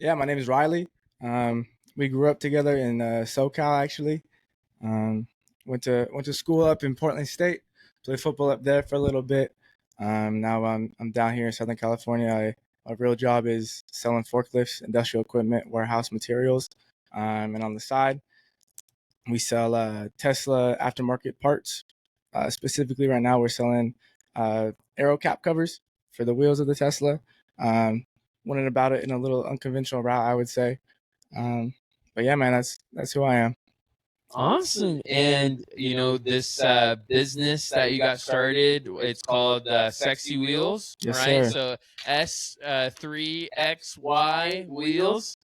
Yeah, my name is Riley. We grew up together in SoCal actually. Um, went to school up in Portland State. Played football up there for a little bit. Now I'm down here in Southern California. My real job is selling forklifts, industrial equipment, warehouse materials, and on the side we sell Tesla aftermarket parts. Specifically, right now we're selling aero cap covers for the wheels of the Tesla. Went about it in a little unconventional route, I would say. Um, but yeah, man, that's who I am. Awesome. And this business that you got started, it's called Sexy Wheels, Yes, right? sir. So S3XY Wheels.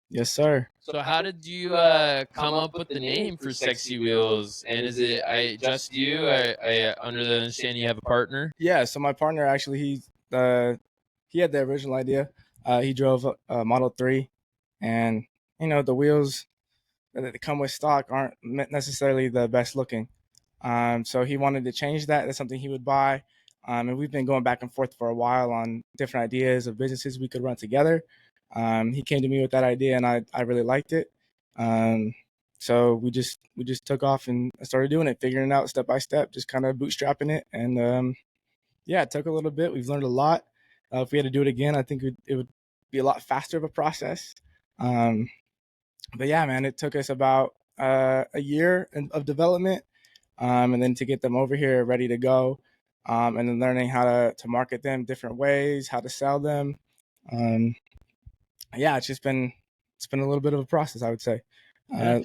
Yes, sir. So how did you come up with the name for Sexy Wheels? And is it just you? I under the understanding you have a partner. Yeah. So my partner actually he had the original idea. He drove a Model 3, and the wheels that come with stock aren't necessarily the best looking. So he wanted to change that. That's something he would buy. And we've been going back and forth for a while on different ideas of businesses we could run together. He came to me with that idea, and I really liked it. Um, so we just took off and started doing it, figuring it out step by step, just kind of bootstrapping it. And yeah, it took a little bit. We've learned a lot. If we had to do it again, I think it would be a lot faster of a process. Um, but yeah, man, it took us about a year of development, and then to get them over here ready to go, and then learning how to market them different ways, how to sell them. Um, yeah, it's been a little bit of a process, I would say. Yeah. Uh,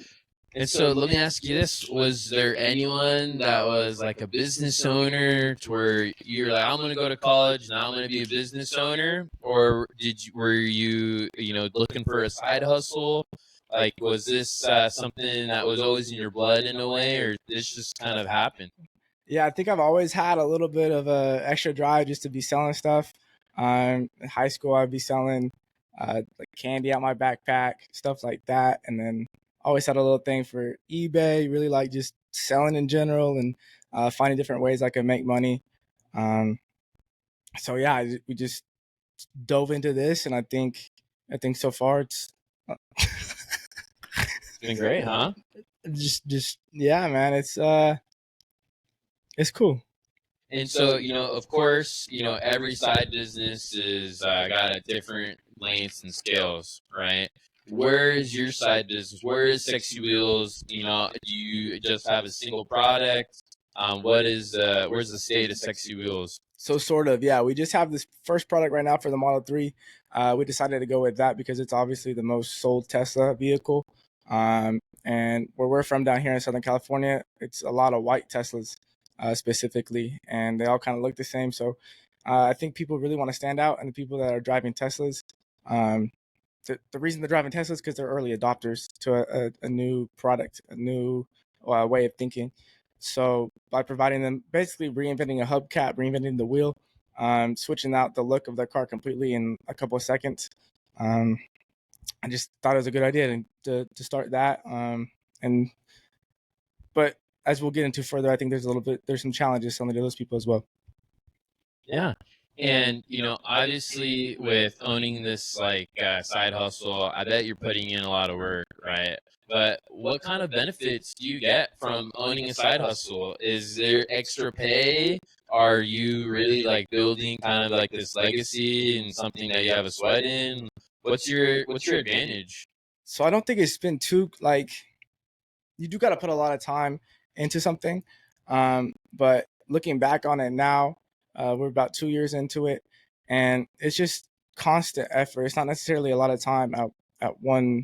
And so let me ask you this. Was there anyone that was like a business owner to where you're like, I'm going to go to college, now I'm going to be a business owner? Or were you, looking for a side hustle? Like, was this something that was always in your blood in a way, or this just kind of happened? yeah, I think I've always had a little bit of a extra drive just to be selling stuff. In high school, I'd be selling like candy out my backpack, stuff like that, and then always had a little thing for eBay. Really like just selling in general and finding different ways I could make money. Um, so yeah, we just dove into this, and I think so far uh, It's been great, huh? just yeah, man, it's cool. And so, of course, every side business is got a different lengths and scales, right? Where is your side business? Where is Sexy Wheels? Do you just have a single product? Where's the state of Sexy Wheels? So sort of, yeah. We just have this first product right now for the Model 3. We decided to go with that because it's obviously the most sold Tesla vehicle. And where we're from down here in Southern California, it's a lot of white Teslas specifically, and they all kind of look the same. So I think people really want to stand out, and the people that are driving Teslas, um, the reason they're driving Teslas is because they're early adopters to a new product, a new way of thinking. So by providing them, basically reinventing a hubcap, reinventing the wheel, switching out the look of their car completely in a couple of seconds, um, I just thought it was a good idea to start that. And but as we'll get into further, I think there's some challenges selling to those people as well. Yeah. And obviously with owning this like side hustle, I bet you're putting in a lot of work, right? But what kind of benefits do you get from owning a side hustle? Is there extra pay? Are you really like building kind of like this legacy and something that you have a sweat in? What's your advantage? So I don't think it's been too like you do got to put a lot of time into something. But looking back on it now, we're about 2 years into it, and it's just constant effort. It's not necessarily a lot of time at one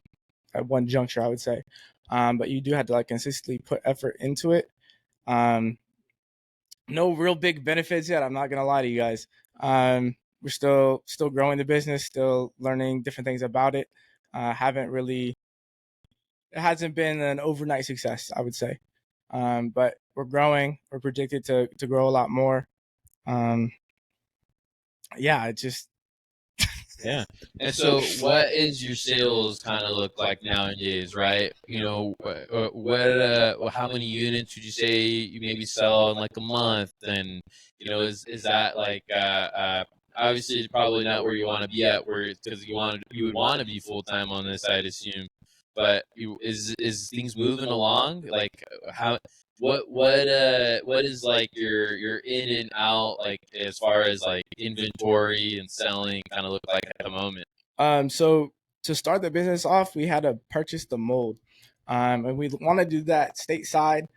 at one juncture, I would say. But you do have to like consistently put effort into it. Um, no real big benefits yet. I'm not gonna lie to you guys. We're still growing the business, still learning different things about it. Haven't really It hasn't been an overnight success, I would say. But we're growing. We're predicted to grow a lot more. Um, yeah, it just Yeah. And so what is your sales kind of look like nowadays, right? How many units would you say you maybe sell in like a month? And, is that like, obviously it's probably not where you want to be at, where because you would want to be full time on this, I'd assume. But is things moving along? Like how what is like your in and out, like as far as like inventory and selling kind of look like at the moment? So to start the business off, we had to purchase the mold, and we want to do that stateside,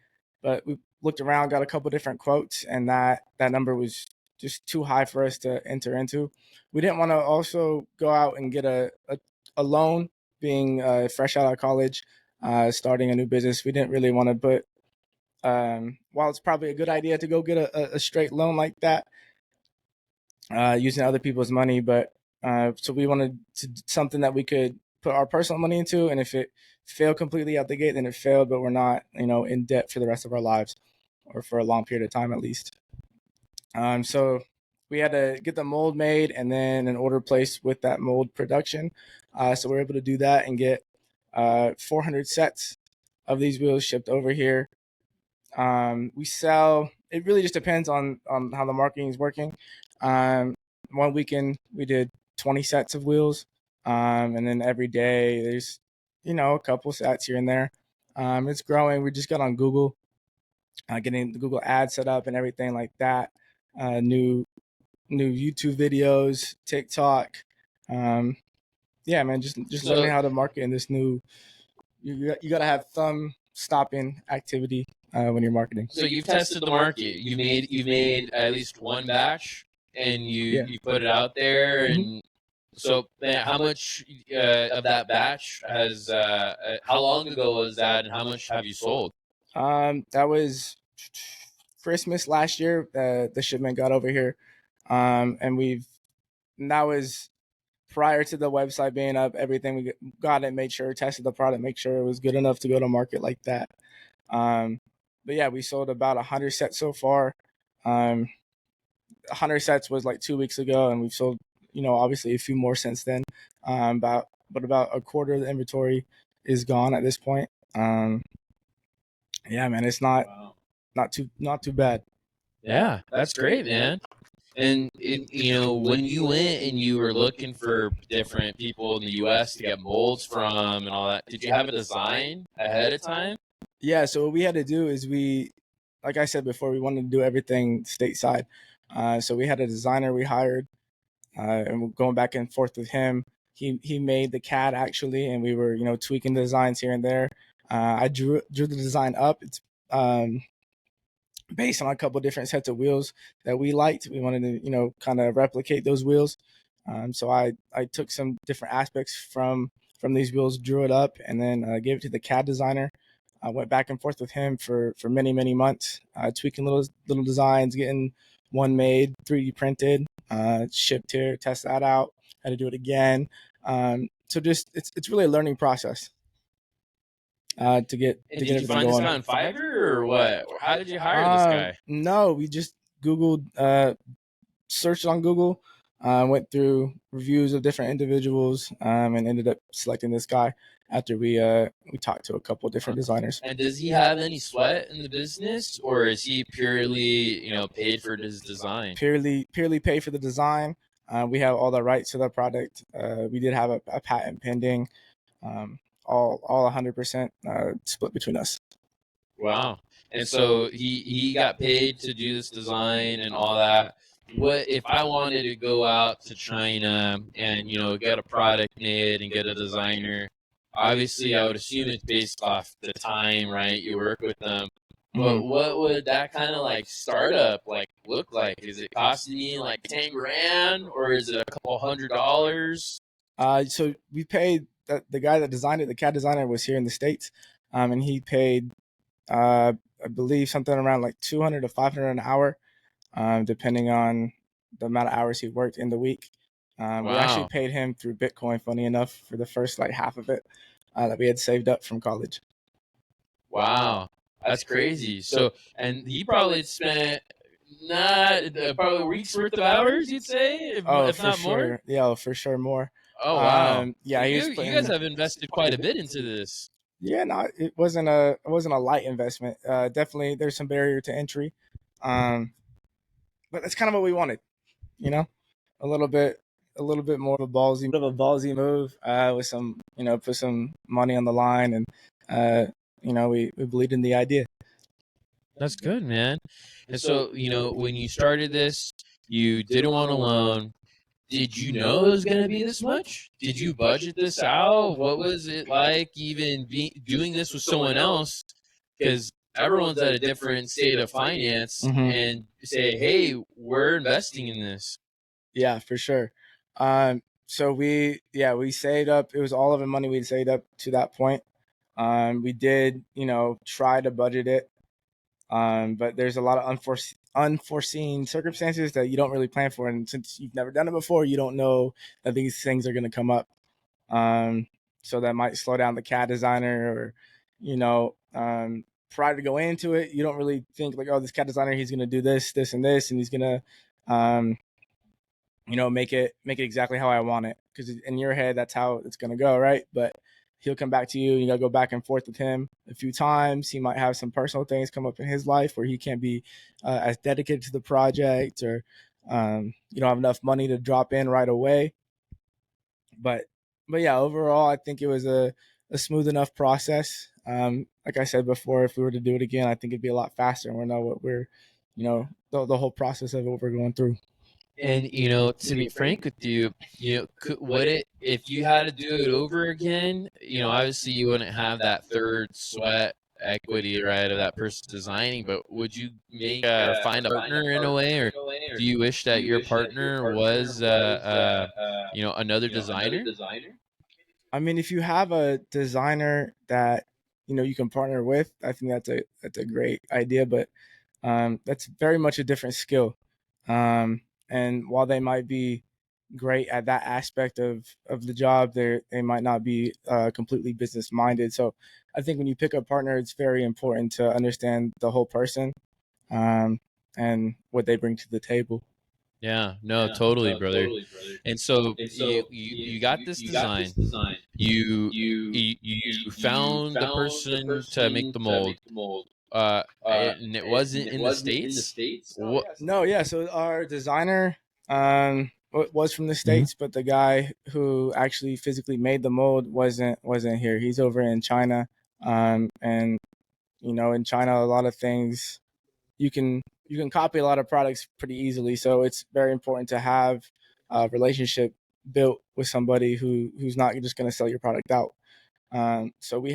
but we looked around, got a couple different quotes, and that number was just too high for us to enter into. We didn't want to also go out and get a loan, being fresh out of college, starting a new business. We didn't really want to put, while it's probably a good idea to go get a straight loan like that, using other people's money, but so we wanted to something that we could put our personal money into, and if it failed completely out the gate, then it failed. But we're not, in debt for the rest of our lives, or for a long period of time at least. So we had to get the mold made and then an order placed with that mold production. So we are able to do that and get 400 sets of these wheels shipped over here. We sell. It really just depends on how the marketing is working. Um, One weekend we did 20 sets of wheels, and then every day there's a couple sets here and there. It's growing. We just got on Google, getting the Google ad set up and everything like that. New YouTube videos, TikTok. Yeah, man, just learning So how to market in this new. You got to have thumb stopping activity when you're marketing. so you've tested the market. You've made at least one batch, and Yeah. you put it out there. Mhm. And so how much of that batch has how long ago was that, and how much have you sold? That was Christmas last year. The shipment got over here, and that was prior to the website being up. Everything we got it, made sure, tested the product, make sure it was good enough to go to market like that. Um, but yeah, we sold about 100 sets so far. 100 sets was like 2 weeks ago, and we've sold, obviously a few more since then. About a quarter of the inventory is gone at this point. Yeah, man, it's not Wow. not too bad. Yeah, that's great, man. And when you went and you were looking for different people in the U.S. to get molds from and all that, did you have a design ahead of time? Yeah, so what we had to do is like I said before, we wanted to do everything stateside. So we had a designer we hired, and we're going back and forth with him. He made the CAD actually, and we were tweaking the designs here and there. I drew the design up. It's based on a couple different sets of wheels that we liked. We wanted to kind of replicate those wheels. So I took some different aspects from these wheels, drew it up, and then gave it to the CAD designer. I went back and forth with him for many months, tweaking little designs, getting one made, 3D printed, shipped here, test that out, had to do it again. So just it's really a learning process to get And to get did you everything find this going. guy on Fiverr or what? Or how did you hire this guy? No, we just Googled, searched on Google, went through reviews of different individuals, and ended up selecting this guy after we talked to a couple of different designers. And does he have any sweat in the business, or is he purely, paid for his design? Purely pay for the design. We have all the rights to the product. We did have a patent pending. All 100% split between us. Wow. And so he got paid to do this design and all that. What if I wanted to go out to China and get a product made and get a designer? Obviously, I would assume it's based off the time, right? You work with them. But Mhm. what would that kind of like startup like look like? Is it costing me like 10 grand, or is it a couple $100s? So we paid the guy that designed it. The CAD designer was here in the States, and he paid, I believe, something around like 200 to 500 an hour, depending on the amount of hours he worked in the week. We actually Wow. paid him through Bitcoin, funny enough, for the first like half of it that we had saved up from college. Wow, that's crazy. So, and he probably spent not probably a week's worth of hours, you'd say, Oh, if for not more. sure. Yeah, for sure more. Oh wow. So Yeah, he was you guys putting. have invested quite a bit into this. Yeah, no, it wasn't a light investment. Definitely, there's some barrier to entry, but that's kind of what we wanted, you know. a little bit more of a ballsy move, with some, put some money on the line, and we believed in the idea. That's good, man. And so, when you started this, you didn't want a loan. Did you know it was going to be this much? Did you budget this out? What was it like even doing this with someone else? Because everyone's at a different state of finance, and say, hey, we're investing in this. Yeah, for sure. So we saved up. It was all of the money we'd saved up to that point. We did, try to budget it. But there's a lot of unforeseen circumstances that you don't really plan for. And since you've never done it before, you don't know that these things are going to come up. So that might slow down the CAD designer, or, prior to go into it, you don't really think like, oh, this CAD designer, he's going to do this, this, and this, and he's going to, make it exactly how I want it. Because in your head, that's how it's going to go, right? But he'll come back to you. You got to go back and forth with him a few times. He might have some personal things come up in his life where he can't be as dedicated to the project, or you don't have enough money to drop in right away. But yeah, overall, I think it was a smooth enough process. Like I said before, if we were to do it again, I think it'd be a lot faster, and we'll know what we're, the whole process of what we're going through. And to be frank with you, would it, if you had to do it over again, obviously you wouldn't have that third sweat equity, right, of that person designing, but would you make or find a partner in a way, or do you wish that your partner was another designer? I mean, if you have a designer that you can partner with, I think that's a great idea. But that's very much a different skill. And while they might be great at that aspect of the job, they might not be completely business minded. So I think when you pick a partner, it's very important to understand the whole person, and what they bring to the table. Yeah, no, totally, brother. And so you got this design. You found the person to make the mold. And it wasn't in the States. What? No, yeah. So our designer was from the Mhm. States, but the guy who actually physically made the mold wasn't here. He's over in China. And in China, a lot of things you can copy a lot of products pretty easily. So it's very important to have a relationship built with somebody who's not just going to sell your product out. So we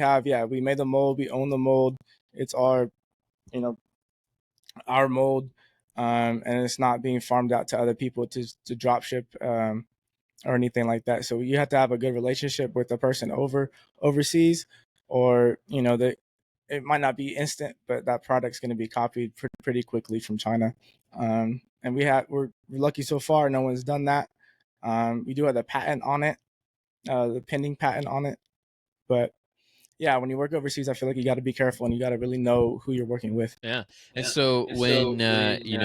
made the mold, we own the mold. It's you know, our mold, and it's not being farmed out to other people to drop ship, or anything like that. So you have to have a good relationship with the person overseas, or that it might not be instant, but that product's going to be copied pretty quickly from China. And we're lucky so far. No one's done that. We do have the patent on it, the pending patent on it. But yeah, when you work overseas, I feel like you got to be careful, and you got to really know who you're working with. Yeah. And so when did you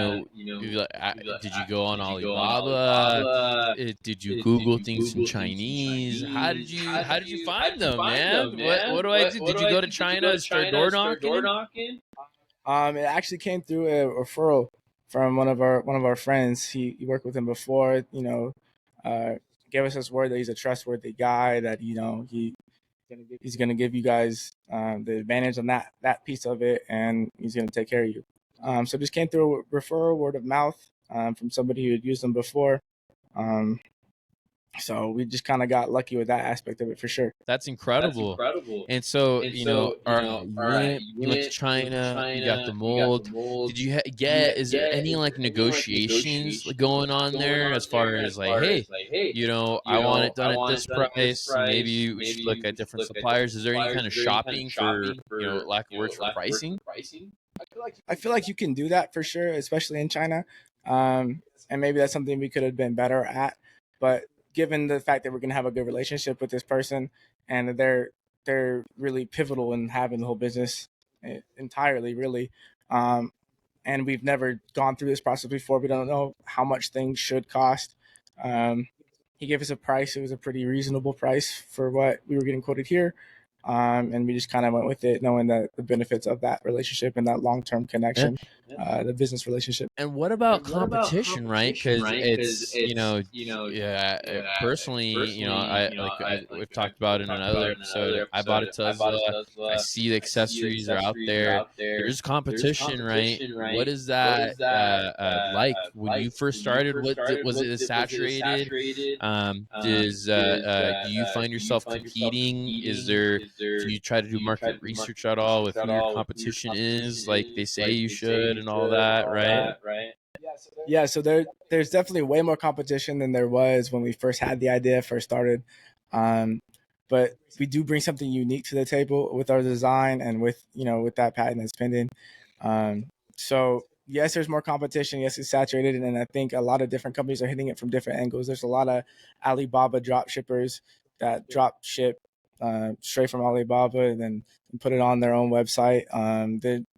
go on Alibaba? Did you Google things in Chinese? How did you find them, man? What do I do? Did you go to China and start door knocking? It actually came through a referral from one of our friends. He worked with him before. Uh, gave us his word that he's a trustworthy guy. That he's gonna give you guys the advantage on that piece of it, and he's gonna take care of you. So just came through a referral, word of mouth, from somebody who had used them before. Um, so we just kind of got lucky with that aspect of it for sure. That's incredible. And so, all right, you went to China, you got the mold. Did you get, is there any like negotiations going on there as far as like, hey, I want it done at this price. Maybe we should look at different suppliers. Is there any kind of shopping for, lack of words, for pricing? I feel like you can do that for sure, especially in China. And maybe that's something we could have been better at. But given the fact that we're going to have a good relationship with this person, and they're really pivotal in having the whole business entirely, really. And we've never gone through this process before. We don't know how much things should cost. Um, he gave us a price. It was a pretty reasonable price for what we were getting quoted here. And we just kind of went with it, knowing that the benefits of that relationship and that long term Yeah. connection, the business relationship. And what about competition, right? Because it's, yeah, personally, we've talked about in another episode. I bought a Tesla. I see the accessories are out there. There's competition, right? What is that like when you first started? Was it saturated? Do you find yourself competing? Do you try to do market research at all with who your competition is, like they say you should, and all that, right? Yeah, so there's definitely way more competition than there was when we first had the idea, first started. Um, but we do bring something unique to the table with our design and with with that patent that's pending. Um, so yes, there's more competition. Yes, it's saturated, and I think a lot of different companies are hitting it from different angles. There's a lot of Alibaba drop shippers that drop ship straight from Alibaba and then put it on their own website.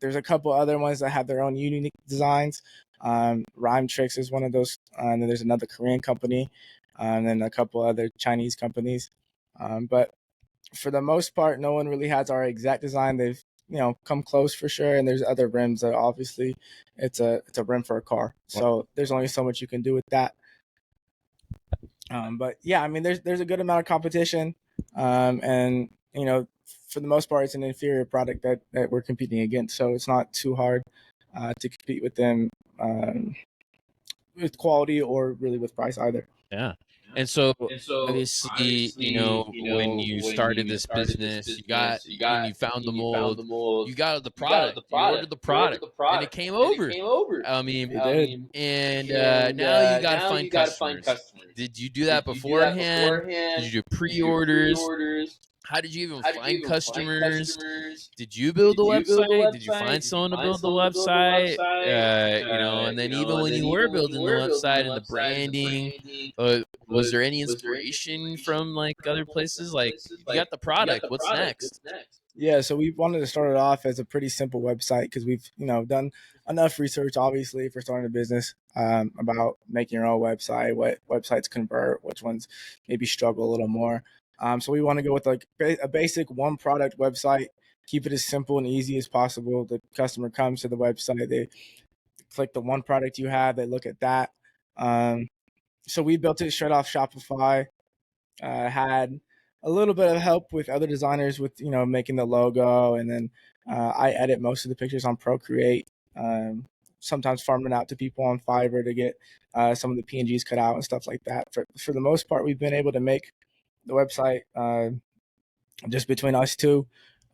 There's a couple other ones that have their own unique designs. Rhyme Tricks is one of those. And then there's another Korean company, and then a couple other Chinese companies. But for the most part, no one really has our exact design. They've come close for sure, and there's other rims that obviously it's a rim for a car, so there's only so much you can do with that. But yeah, I mean, there's a good amount of competition, and for the most part, it's an inferior product that we're competing against, so it's not too hard to compete with them with quality or really with price either. Yeah. And so obviously, when you started this business, you found the mold, you got the product, you ordered the product, and it came over. I mean, It did. and now you got to find customers. Did you do that beforehand? Did you do pre-orders? How did you even find customers? Did you build the website? Did you find someone to build the website? And then even when you were building the website and the branding, was there any inspiration from like other places? Like, you got the product. What's next? Yeah, so we wanted to start it off as a pretty simple website because we've done enough research, obviously, for starting a business about making your own website, what websites convert, which ones maybe struggle a little more. So we want to go with like a basic one product website, keep it as simple and easy as possible. The customer comes to the website, they click the one product you have, they look at that. Um, so we built it straight off Shopify. Had a little bit of help with other designers with making the logo, and then I edit most of the pictures on Procreate. Sometimes farming out to people on Fiverr to get some of the PNGs cut out and stuff like that. For the most part, we've been able to make the website just between us two.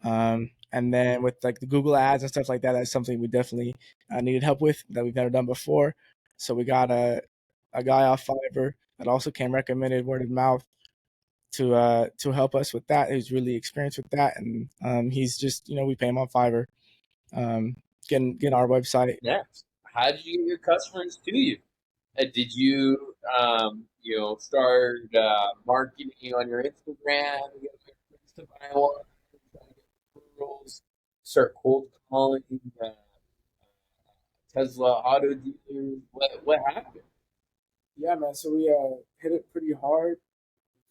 And then with like the Google ads and stuff like that, that's something we definitely needed help with that we've never done before. So we got a guy off Fiverr that also came recommended word of mouth to help us with that. He's really experienced with that, and he's just we pay him on Fiverr, um, getting our website. Yeah. How did you get your customers to you? Did you, start marketing on your Instagram, get your friends to buy one, try to get referrals, start cold calling Tesla auto dealers? What happened? Yeah, man. So we hit it pretty hard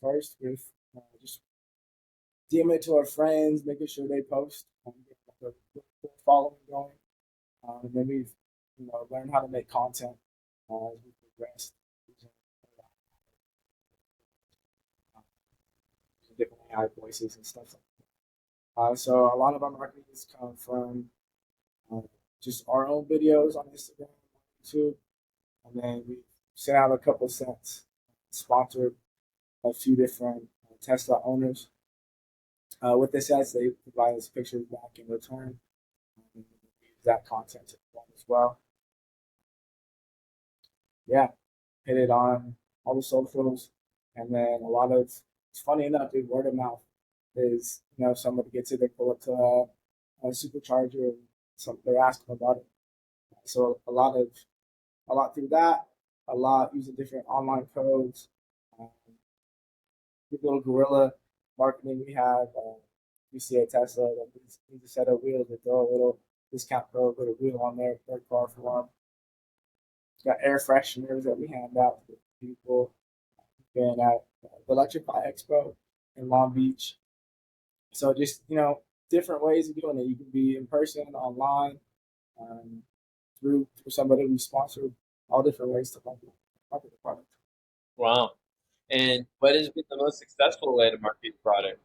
first with just DM it to our friends, making sure they post, get like a good following going. And then we've learned how to make content as we progressed, using different AI voices and stuff like that. So a lot of our marketing has come from uh, just our own videos on Instagram, YouTube, and then we sent out a couple cents, sponsored a few different Tesla owners. With this as they provide us pictures back in return, and we use that content to perform as well. Yeah, hit it on all the socials, and then a lot of it's funny enough, dude, word of mouth is somebody gets it, they pull it to a supercharger, and they're asking about it. So a lot through that, a lot using different online codes, um, the little guerrilla marketing we have. You see a Tesla that needs a set of wheels, they throw a little discount code, put a wheel on their car for them. Got air fresheners that we hand out to people. Been at the Electrify Expo in Long Beach, So just different ways of doing it. You can be in person, online, um, through somebody we sponsor, all different ways to market the product. Wow. And what has been the most successful way to market your product?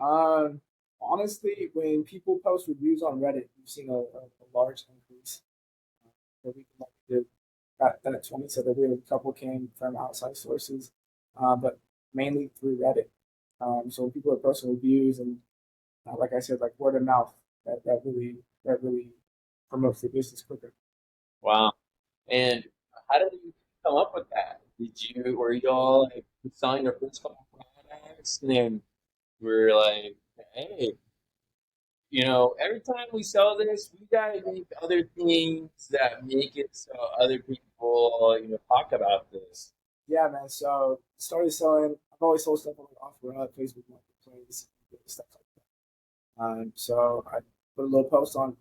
Um, Honestly, when people post reviews on Reddit, you've seen a large increase. The week like did that 20 said that we had a couple came from outside sources, but mainly through Reddit. So when people are posting reviews and like I said, like word of mouth, that really promotes the business quicker. Wow. And how did you come up with that? Were you all like selling your first couple products and then we're like, hey, every time we sell this, we gotta make other things that make it so other people, talk about this. Yeah, man. So started selling. I've always sold stuff on OfferUp, Facebook Marketplace, stuff like that. So I put a little post on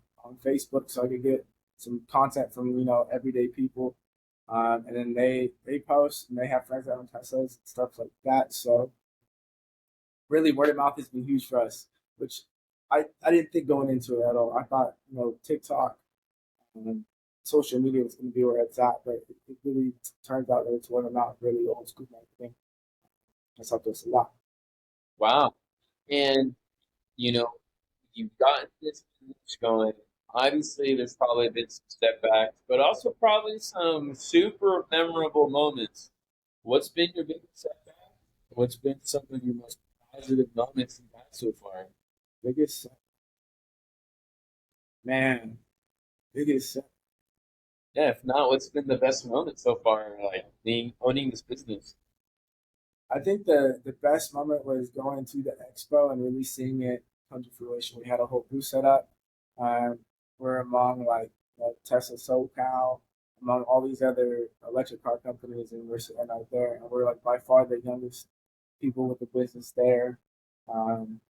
Facebook so I could get some content from everyday people, and then they post and they have friends that own Teslas, stuff like that. So really, word of mouth has been huge for us, which I didn't think going into it at all. I thought TikTok and social media was going to be where it's at, but it really turns out that it's word of mouth, really old school marketing. That's helped us a lot. Wow. And, you know, you've gotten this business going. Obviously, there's probably been some setbacks, but also probably some super memorable moments. What's been your biggest setback? What's been some of your most positive moments you've had so far? Biggest man, biggest. Yeah, if not, what's been the best moment so far, like being owning this business? I think the best moment was going to the expo and really seeing it come to fruition. We had a whole booth set up. Um, we're among like Tesla SoCal, among all these other electric car companies, and we're sitting out there, and we're like by far the youngest people with the business there. Um,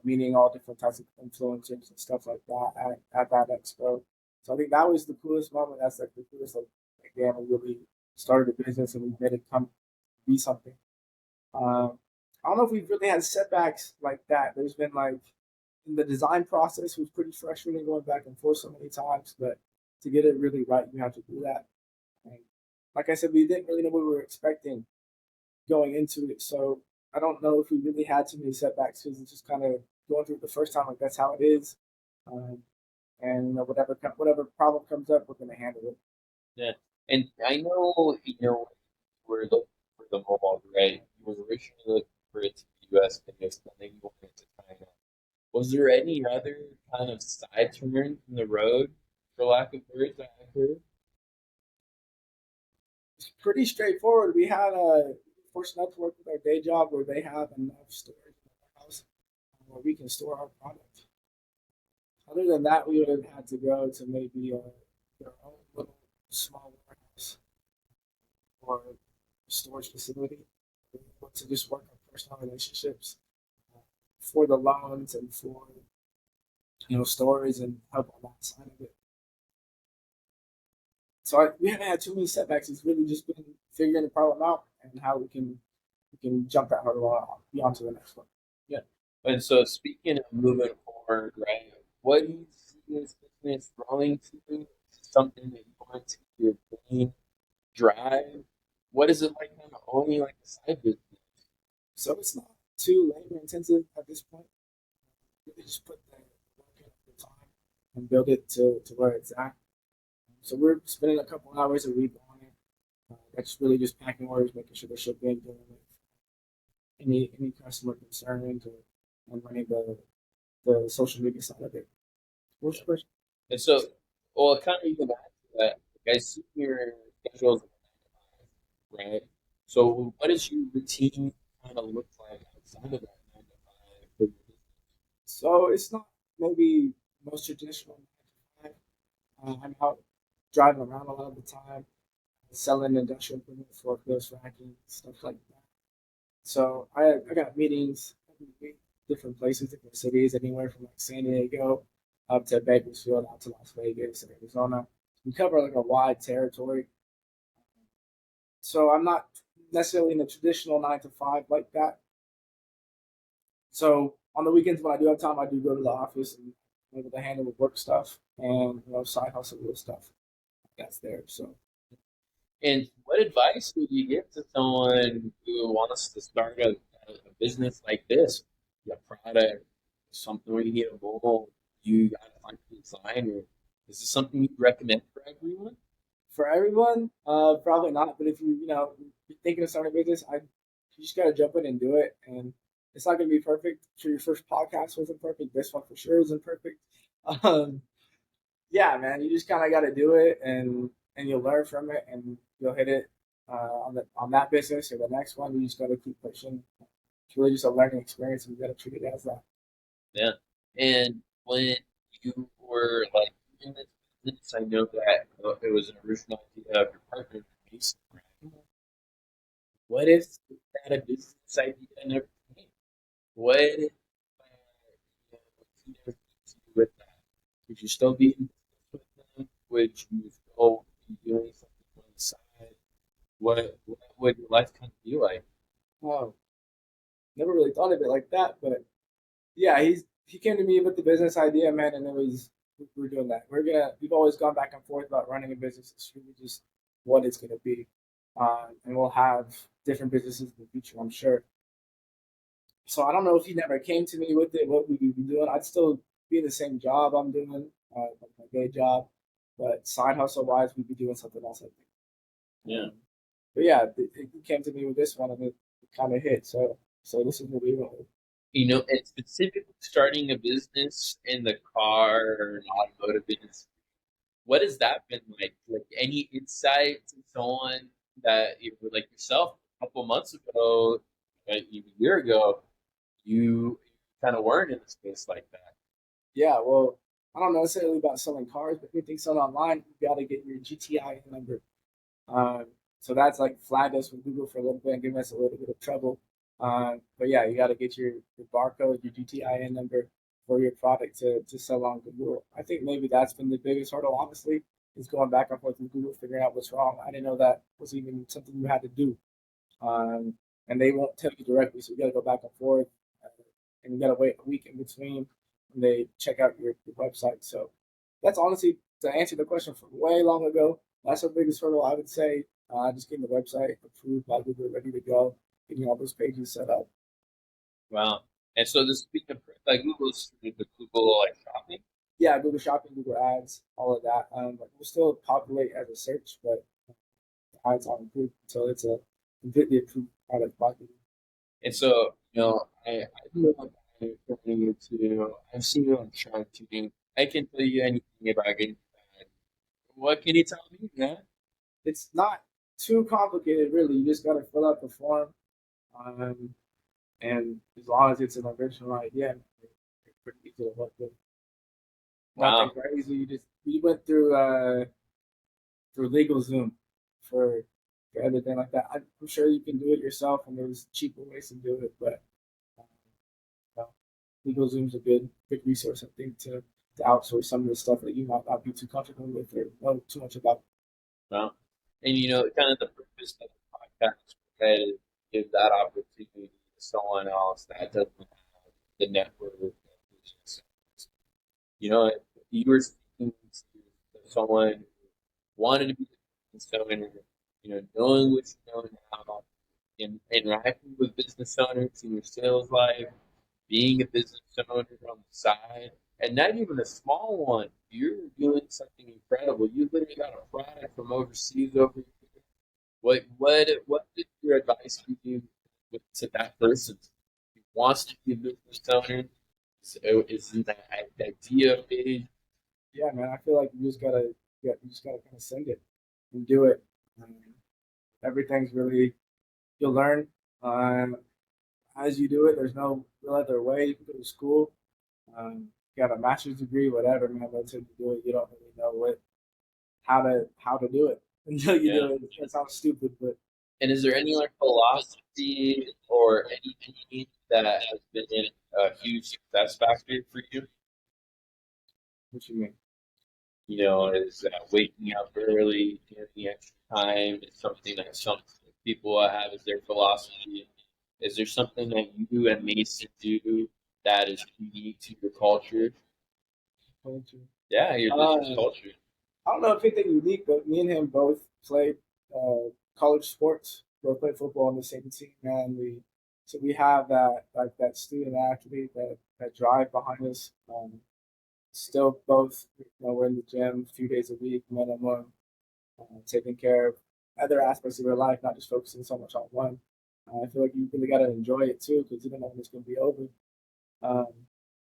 meeting all different types of influencers and stuff like that at that expo. So I think that was the coolest moment. That's like the coolest, like, again, we really started a business and we made it come be something. I don't know if we've really had setbacks like that. There's been like in the design process was pretty frustrating going back and forth so many times, but to get it really right, you have to do that. And like I said, we didn't really know what we were expecting going into it. So I don't know if we really had too many setbacks because it's just kind of going through it the first time, like that's how it is. Um, and whatever problem comes up, we're gonna handle it. Yeah, and I know, we're looking for the mobile, right? You were originally looking for it to be US based, and then you wanted it to China. Was there any other kind of side turns in the road, for lack of words, that I heard? It's pretty straightforward. We had a fortunate enough to work with our day job where they have enough storage in our house where we can store our product. Other than that, we would have had to go to maybe our own little small warehouse or storage facility to just work on personal relationships uh, for the loans and for stories and help on that side of it. So we haven't had too many setbacks. It's really just been figuring the problem out and how we can jump that hurdle beyond to the next one. Yeah. And so, speaking of moving forward, right? What do you see this business growing to? Something that you want to be your main drive? What is it like kind of owning like a side business? So it's not too labor intensive at this point. Really just put the work in the time and build it to where it's at. So we're spending a couple hours a week on it. That's really just packing orders, making sure they're shipping, dealing with any customer concerns, and running the social media side of it. What's the question? And so, well, kind of even back to that, like I see your schedules, right? So, what does your routine kind of look like outside of that 9 to 5 for your business? So it's not maybe most traditional 9 to 5. I'm out driving around a lot of the time, selling industrial equipment, forklifts, racking, stuff like that. So I got meetings every week, different places, different cities, anywhere from like San Diego up to Bakersfield, out to Las Vegas and Arizona. We cover like a wide territory. So I'm not necessarily in a traditional 9 to 5 like that. So on the weekends when I do have time, I do go to the office and I'm able to handle the work stuff and side hustle real stuff that's there. So And what advice would you give to someone who wants to start a business like this? A product, something where you need a mobile, you got to find a designer. Is this something you'd recommend for everyone? for everyone, probably not. But if you're thinking of starting a business, you just gotta jump in and do it. And it's not gonna be perfect. Sure, your first podcast wasn't perfect. This one for sure isn't perfect. Um, yeah, man, you just kind of got to do it, and you'll learn from it, and you'll hit it on that business or the next one. You just got to keep pushing. It's really just a learning experience, and you got to treat it as that. Yeah. And when you were like in this business, I know that it was an original idea of your partner, Mason, right? What if that a business idea never came? What if he never came to you with that? Would you still be in business with them? Would you still be doing something on the side? What would your life kind of be like? Wow, never really thought of it like that, but yeah, he came to me with the business idea, man, and it was we're doing that. We've always gone back and forth about running a business. It's really just what it's gonna be, and we'll have different businesses in the future, I'm sure. So I don't know if he never came to me with it, what we would be doing. I'd still be in the same job I'm doing, like my day job, but side hustle wise, we'd be doing something else, I think. Yeah. But yeah, he came to me with this one, and it kind of hit. So this is what we went with. And specifically starting a business in the car or an automotive industry, what has that been like? Like any insight to someone that you like yourself a couple months ago, even a year ago, you kind of weren't in a space like that. Yeah, well, I don't know necessarily about selling cars, but anything sold online, you got to get your GTI number. Um, so that's like flagged us with Google for a little bit and given us a little bit of trouble. But yeah, you got to get your barcode, your GTIN number for your product to sell on Google. I think maybe that's been the biggest hurdle, honestly, is going back and forth with Google, figuring out what's wrong. I didn't know that was even something you had to do. Um, and they won't tell you directly, so you got to go back and forth, uh, and you got to wait a week in between when they check out your website. So that's honestly to answer the question from way long ago. That's our biggest hurdle, I would say. Just getting the website approved by Google, ready to go, getting all those pages set up. Wow. And so this speaking of like Google's the Google like shopping. Yeah, Google Shopping, Google Ads, all of that. But we'll still populate as a search, but the ads aren't approved until it's a completely approved product by Google. And so, I know about you to I've seen you on Shark Tank. I can tell you anything about getting that. What can you tell me, man? It's not too complicated, really. You just got to fill out the form, um, and as long as it's an original idea, it's pretty easy to work with. Nothing Wow. crazy. We went through LegalZoom for for everything like that. I'm sure you can do it yourself, and there's cheaper ways to do it, but um, well, LegalZoom's a good resource, I think, to outsource some of the stuff that you might not be too comfortable with or know too much about. Wow. And kind of the purpose of the podcast is give that opportunity to someone else that doesn't have the network. If you were speaking to someone who wanted to be a business owner, knowing what you know now, interacting with business owners in your sales life, being a business owner on the side, and not even a small one. You're doing something incredible. You literally got a product from overseas over here. What did your advice be to that person who wants to be a business owner? Is in that idea phase? Yeah, man, I feel like you just gotta kind of send it and do it. Um, Everything's really you'll learn as you do it. There's no real other way. You can go to school, you got a master's degree, whatever, man. But until you do it, you don't really know how to do it until you Yeah. do it. It sounds stupid, but And is there any like philosophy or anything that has been a huge success factor for you? what you mean? Is waking up early, getting the extra time is something that some people have as their philosophy. Is there something that you and Mason do that is unique to your culture? Culture. Yeah, your business culture. I don't know if anything unique, but me and him both played college sports. Both played football on the same team, man. We have that like that student athlete that drive behind us. Still both, we're in the gym a few days a week minimum, taking care of other aspects of your life, not just focusing so much on one. I feel like you really got to enjoy it too, because you don't know when it's going to be over. Um,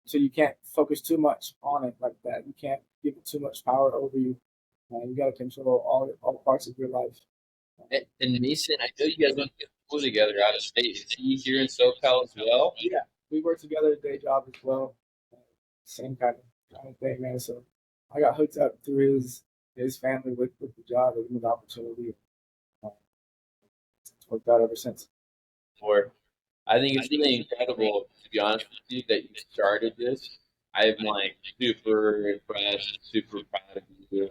so you can't focus too much on it like that. You can't give it too much power over you. You got to control all parts of your life. And Mason, I know you guys went to school together out of state. Is he here in SoCal as well? Yeah, we work together a day job as well. Uh, Same kind of thing, man. So I got hooked up through his family with the job and the opportunity. Uh, Worked out ever since. Or I think it's really incredible, to be honest with you, that you started this. I'm like super impressed, super proud of you.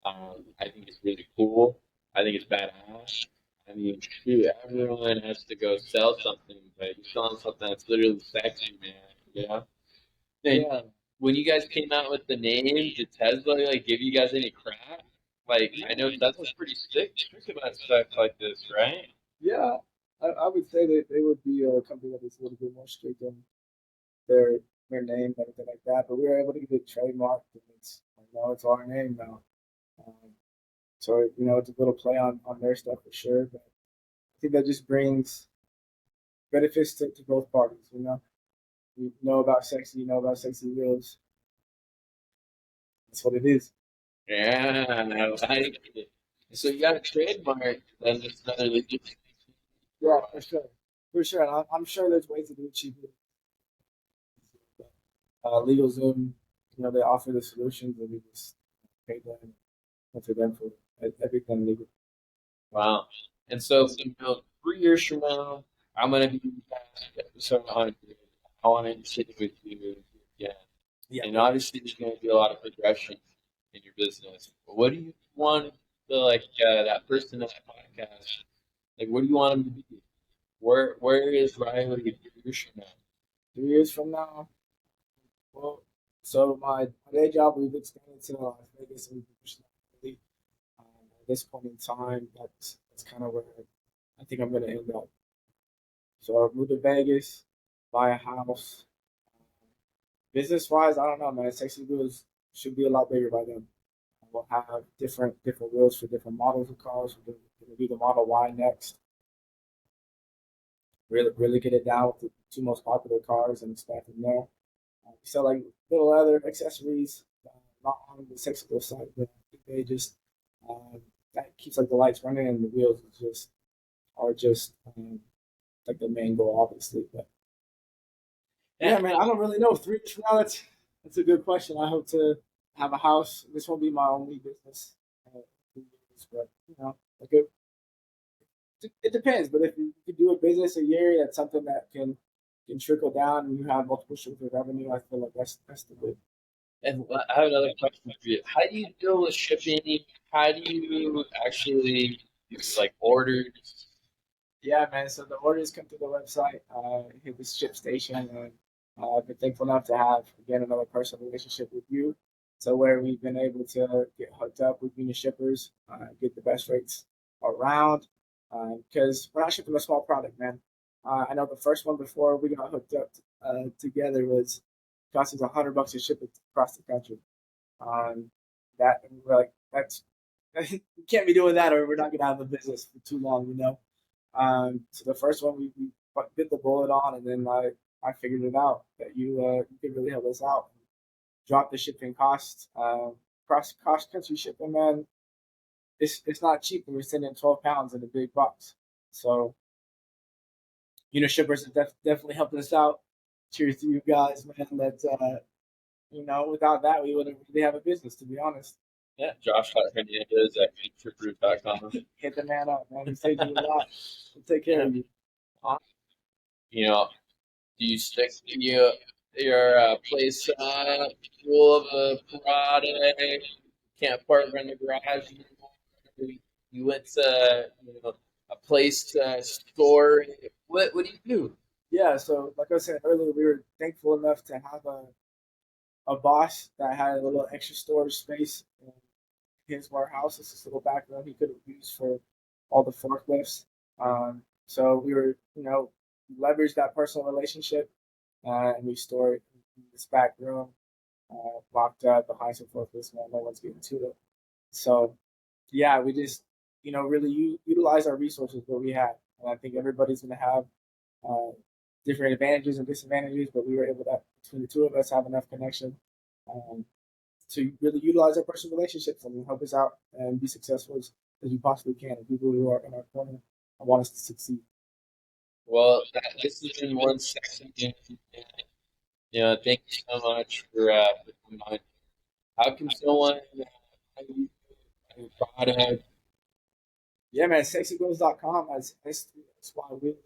I think it's really cool. I think it's badass. I mean, shoot, everyone has to go sell something, but you're selling something that's literally sexy, man. Yeah. And Yeah, when you guys came out with the name, did Tesla like give you guys any crap? Like, I know Tesla's pretty strict about stuff like this, right? yeah. I would say that they would be a company that is a little bit more strict on their their name and everything like that. But we were able to get it trademarked, and it's our name now. Um, so it's a little play on their stuff for sure. But I think that just brings benefits to both parties. You know about sexy, you know about sexy wheels. That's what it is. Yeah, I like it. So you got a trademark, then it's another legal. Yeah, for sure, for sure. And I'm sure there's ways to do it cheaper. LegalZoom, they offer the solutions, and we just pay them to them for everything legal. Wow. And so, 3 years from now, I'm gonna be past episode 100. I want to sit with you again. Yeah, And obviously, there's going to be a lot of progression in your business. But what do you want the that person in that podcast? Like, what do you want them to be? Where is Riley 3 years from now? 3 years from now, well, so my day job we've expanded to Las Vegas and we've pushed that really. At this point in time, that's kind of where I think I'm going to end up. So I'll move to Vegas, buy a house. Business wise, I don't know, man. Sexy wheels should be a lot bigger by then. We'll have different wheels for different models of cars. We're going to do the Model Y next. Really get it down with the two most popular cars and expand from there. We sell like little other accessories, not on the sexy wheel side, but they just that keeps like the lights running and the wheels are just like the main goal, obviously. But yeah, man, I don't really know. 3 years from now, that's a good question. I hope to have a house. This won't be my only business, but like it depends. But if you could do a business a year, that's something that can trickle down, and you have multiple streams of revenue. I feel like that's the good. And I have another question for you. How do you deal with shipping? How do you actually do like orders? Yeah, man. So the orders come through the website. Hit the ship station, and I've been thankful enough to have again another personal relationship with you. So where we've been able to get hooked up with union shippers, get the best rates around, because we're not shipping a small product, man. I know the first one before we got hooked up together was cost us $100 to ship it across the country. Um, that we're like, that's we can't be doing that, or we're not gonna have a business for too long. So the first one we bit the bullet on, and then I figured it out that you could really help us out. Drop the shipping costs. Cross country shipping, man. It's not cheap when you're sending 12 pounds in a big box. So shippers have definitely helped us out. Cheers to you guys, man. That without that we wouldn't really have a business, to be honest. Yeah, Josh Hernandez at futureproof.com. Hit the man up, man. He saved you a lot. We'll take care of you. You know, do you stick to your place full of a product? Can't park in the garage anymore. You went to a place to store. What do you do? Yeah, so like I said earlier, we were thankful enough to have a boss that had a little extra storage space in his warehouse. It's this little back room he could have used for all the forklifts. So we were, leveraged that personal relationship, and we stored it in this back room, locked up behind some forklifts. Man, no one's getting to it. So yeah, we just, really utilize our resources what we have, and I think everybody's going to have uh, different advantages and disadvantages, but we were able to, between the two of us, have enough connection um, to really utilize our personal relationships and help us out and be successful as we possibly can. And people who are in our corner want us to succeed. Well, this has been one section. Thank you so much for coming on. How can someone find you, your product? Yeah, man, sexywheels.com has S3XY Wheels.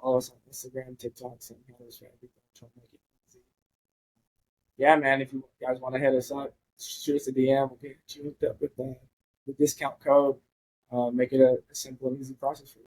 Follow us on Instagram, TikTok, same handles for everything. Trying to make it easy. Yeah, man, if you guys want to hit us up, shoot us a DM. We'll get you hooked up with the discount code. Make it a simple and easy process for you.